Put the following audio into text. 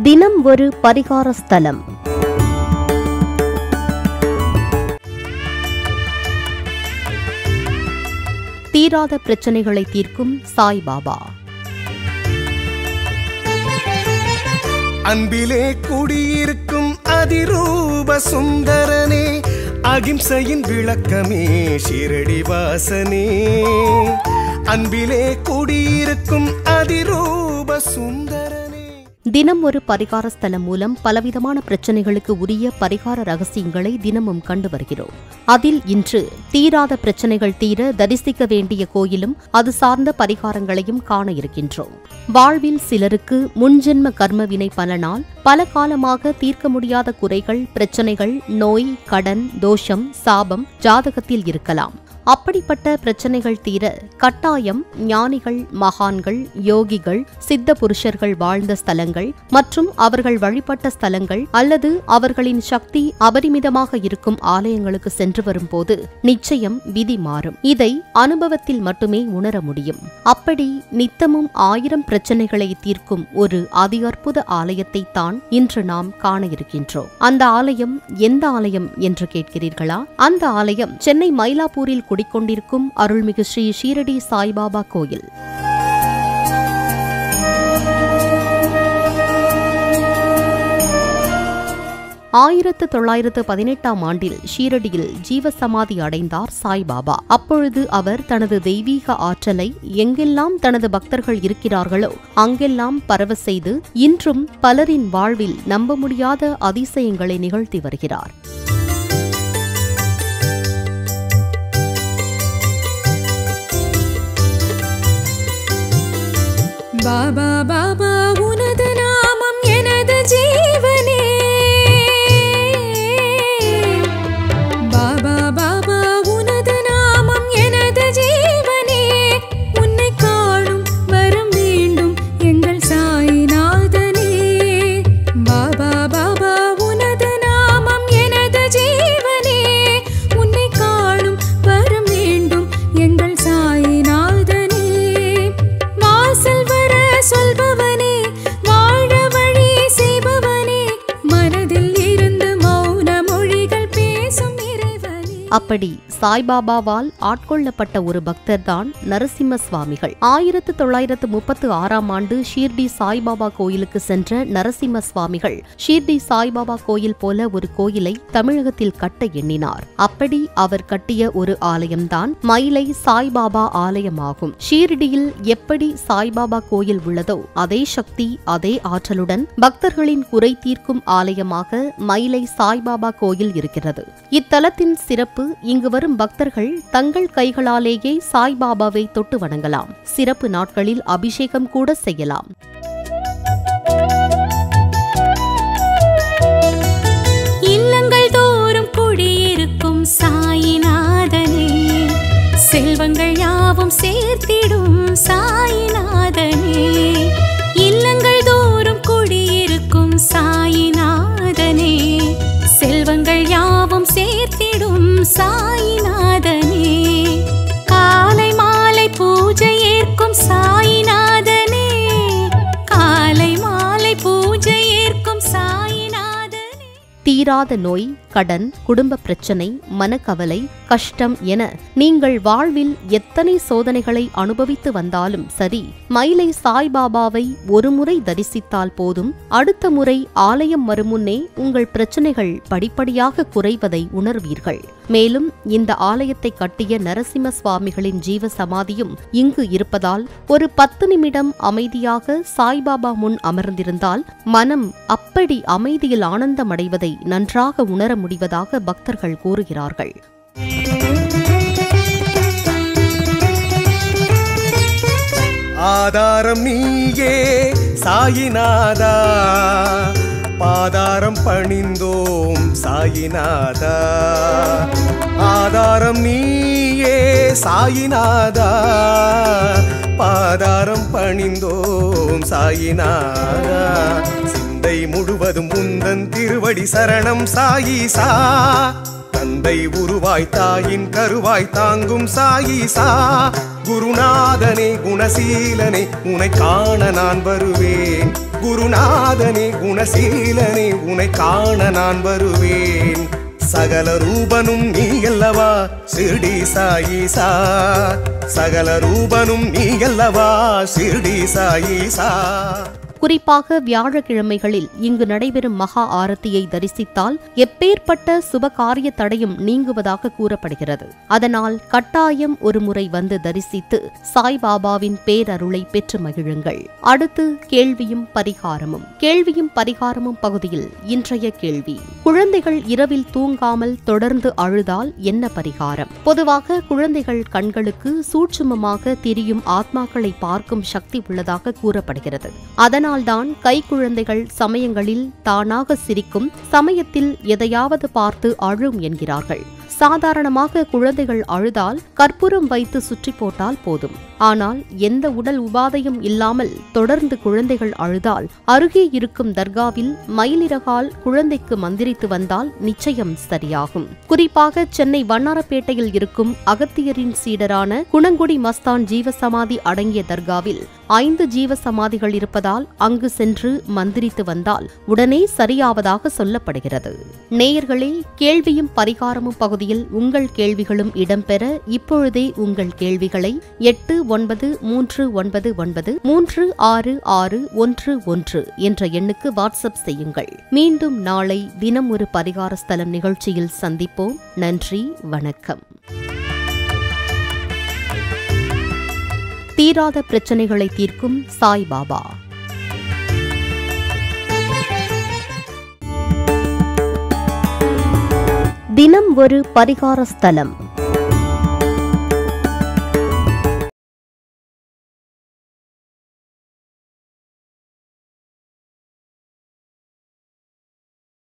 தினம் ஒரு பரிகார ஸ்தலம். தீராத பிரச்சனைகளை தீர்க்கும் சாய்பாபா. அன்பிலே குடியிருக்கும் அதிரூப சுந்தரனே, அகிம்சையின் விளக்கமே ஷிரடி வாசனே. அன்பிலே குடியிருக்கும் அதிரூப சுந்தரனே. தினம் ஒரு பரிகார ஸ்தலம் மூலம் பலவிதமான பிரச்சனைகளுக்கு உரிய பரிகார ரகசியங்களை தினமும் கண்டு வருகிறோம். அதில் இன்று தீராத பிரச்சனைகள் தீர தரிசிக்க வேண்டிய கோயிலும் அது சார்ந்த பரிகாரங்களையும் காண இருக்கின்றோம். வாழ்வில் சிலருக்கு முன்ஜென்ம கர்மவினை பலனால் பல காலமாக தீர்க்க முடியாத குறைகள், பிரச்சனைகள், நோய், கடன், தோஷம், சாபம் ஜாதகத்தில் இருக்கலாம். அப்படிப்பட்ட பிரச்சனைகள் தீர கட்டாயம் ஞானிகள், மகான்கள், யோகிகள், சித்த புருஷர்கள் வாழ்ந்த ஸ்தலங்கள் மற்றும் அவர்கள் வழிபட்ட ஸ்தலங்கள் அல்லது அவர்களின் சக்தி அபரிமிதமாக இருக்கும் ஆலயங்களுக்கு சென்று வரும்போது நிச்சயம் விதி மாறும். இதை அனுபவத்தில் மட்டுமே உணர முடியும். அப்படி நித்தமும் 1000 பிரச்சனைகளை தீர்க்கும் ஒரு அதி அற்புத ஆலயத்தை தான் இன்று நாம் காண இருக்கின்றோம். அந்த ஆலயம் எந்த ஆலயம் என்று கேட்கிறீர்களா? அந்த ஆலயம் சென்னை மயிலாப்பூரில் குடிக்கொண்டிருக்கும் அருள்மிகு ஸ்ரீ ஷீரடி சாய்பாபா கோயில். ஆயிரத்து 1918ஆம் ஆண்டில் ஷீரடியில் ஜீவசமாதி அடைந்தார் சாய்பாபா. அப்பொழுது அவர் தனது தெய்வீக ஆற்றலை எங்கெல்லாம் தனது பக்தர்கள் இருக்கிறார்களோ அங்கெல்லாம் பரவ செய்து இன்றும் பலரின் வாழ்வில் நம்ப முடியாத அதிசயங்களை நிகழ்த்தி வருகிறார். பாபா பாபா உனது நாமம் எனது ஜீவனே, பாபா பாபா உனது நாமம் எனது ஜீவனே, உன்னை காணும் வரம் வேண்டும் எங்கள் சாய்நாதனே. பாபா பாபா உனது நாமம் எனது ஜீவனே, உன்னை காணும் வரம் வேண்டும் எங்கள் சாய்நாதனே. வாசல் சொல்பவனே, வாழ வழி செய்பவனே, மனதில் இருந்து மௌன மொழிகள் பேசும் இறைவனே. அப்படி சாய்பாபாவால் ஆட்கொள்ளப்பட்ட ஒரு பக்தர்தான் நரசிம்ம சுவாமிகள். 1936ஆம் ஆண்டு ஷீர்டி சாய்பாபா கோயிலுக்கு சென்ற நரசிம்ம சுவாமிகள் ஷீர்டி சாய்பாபா கோயில் போல ஒரு கோயிலை தமிழகத்தில் கட்ட எண்ணினார். அப்படி அவர் கட்டிய ஒரு ஆலயம்தான் மயிலை சாய்பாபா ஆலயமாகும். ஷீர்டியில் எப்படி சாய்பாபா கோயில் உள்ளதோ அதே சக்தி, அதே ஆற்றலுடன் பக்தர்களின் குறை தீர்க்கும் ஆலயமாக மயிலை சாய்பாபா கோயில் இருக்கிறது. இத்தலத்தின் சிறப்பு, இங்கு வரும் பக்தர்கள் தங்கள் கைகளாலேயே சாய்பாபாவை தொட்டு வணங்கலாம். சிறப்பு நாட்களில் அபிஷேகம் கூட செய்யலாம். இல்லங்கள் தோறும் குடியிருக்கும் சாயிநாதனே, செல்வங்கள் யாவும் சேர்த்திடும் சாயிநாதனே. இல்லங்கள் தோறும் குடியிருக்கும் சாயிநாதனே, செல்வங்கள் யாவும் சேர்த்திடும் சாயிநாதனே. காலை மாலை பூஜை ஏற்கும் சாயிநாதனே, காலை மாலை பூஜை ஏற்கும் சாயிநாதனே. தீராத நோய், கடன், குடும்ப பிரச்சனை, மனக்கவலை, கஷ்டம் என நீங்கள் வாழ்வில் எத்தனை சோதனைகளை அனுபவித்து வந்தாலும் சரி, மயிலை சாய்பாபாவை ஒரு முறை தரிசித்தால் போதும், அடுத்த முறை ஆலயம் வரும் முன்னே உங்கள் பிரச்சனைகள் படிப்படியாக குறைவதை உணர்வீர்கள். மேலும் இந்த ஆலயத்தை கட்டிய நரசிம்ம சுவாமிகளின் ஜீவ சமாதியும் இங்கு இருப்பதால் ஒரு 10 நிமிடம் அமைதியாக சாய்பாபா முன் அமர்ந்திருந்தால் மனம் அப்படி அமைதியில் ஆனந்தமடைவதை நன்றாக உணர முடிவதாக பக்தர்கள் கூறுகிறார்கள். ஆதாரம் நீயே சாயிநாதா, பாதாரம் பணிந்தோம் சாயிநாதா. ஆதாரம் நீயே சாயிநாதா, பாதாரம் பணிந்தோம் சாயிநாதா. சிந்தை முழுவதும் உந்தன் திருவடி சரணம் சாயிசா. தந்தை உருவாய் தாயின் கருவாய் தாங்கும் சாயிசா. குருநாதனே குணசீலனே உனை காண நான் வருவேன். குருநாதனே குணசீலனே உனை காண நான் வருவேன். சகல ரூபனும் நீ அல்லவா ஷிர்டி சாயீசா. சகல ரூபனும் நீ அல்லவா ஷிர்டி சாயீசா. குறிப்பாக வியாழக்கிழமைகளில் இங்கு நடைபெறும் மகா ஆரத்தியை தரிசித்தால் எப்பேற்பட்ட சுபகாரிய தடையும் நீங்குவதாக கூறப்படுகிறது. அதனால் கட்டாயம் ஒரு முறை வந்து தரிசித்து சாய்பாபாவின் பேரருளை பெற்று மகிழுங்கள். அடுத்து கேள்வியும் பரிகாரமும். கேள்வியும் பரிகாரமும் பகுதியில் இன்றைய கேள்வி: குழந்தைகள் இரவில் தூங்காமல் தொடர்ந்து அழுதால் என்ன பரிகாரம்? பொதுவாக குழந்தைகள் கண்களுக்கு சூட்சுமமாக திரியும் ஆத்மாக்களை பார்க்கும் சக்தி உள்ளதாக கூறப்படுகிறது. அதனால்தான் கைக்குழந்தைகள் சமயங்களில் தானாக சிரிக்கும், சமயத்தில் எதையாவது பார்த்து அழும் என்கிறார்கள். சாதாரணமாக குழந்தைகள் அழுதால் கற்பூரம் வைத்து சுற்றி போட்டால் போதும். ஆனால் எந்த உடல் உபாதையும் இல்லாமல் தொடர்ந்து குழந்தைகள் அழுதால் அருகே இருக்கும் தர்காவில் மயிலிறகால் குழந்தைக்கு மந்திரித்து வந்தால் நிச்சயம் சரியாகும். குறிப்பாக சென்னை வண்ணாரப்பேட்டையில் இருக்கும் அகத்தியரின் சீடரான குணங்குடி மஸ்தான் ஜீவசமாதி அடங்கிய தர்காவில் 5 ஜீவசமாதிகள் இருப்பதால் அங்கு சென்று மந்திரித்து வந்தால் உடனே சரியாவதாக சொல்லப்படுகிறது. நேயர்களே, கேள்வியும் பரிகாரமும் பகுதியில் உங்கள் கேள்விகளும் இடம்பெற இப்பொழுதே உங்கள் கேள்விகளை 8999366111 என்ற எண்ணுக்கு வாட்ஸ்அப் செய்யுங்கள். மீண்டும் நாளை தினம் ஒரு பரிகார ஸ்தலம் நிகழ்ச்சியில் சந்திப்போம். நன்றி, வணக்கம். தீராத பிரச்சனைகளை தீர்க்கும் சாய்பாபா. தினம் ஒரு பரிகார ஸ்தலம்.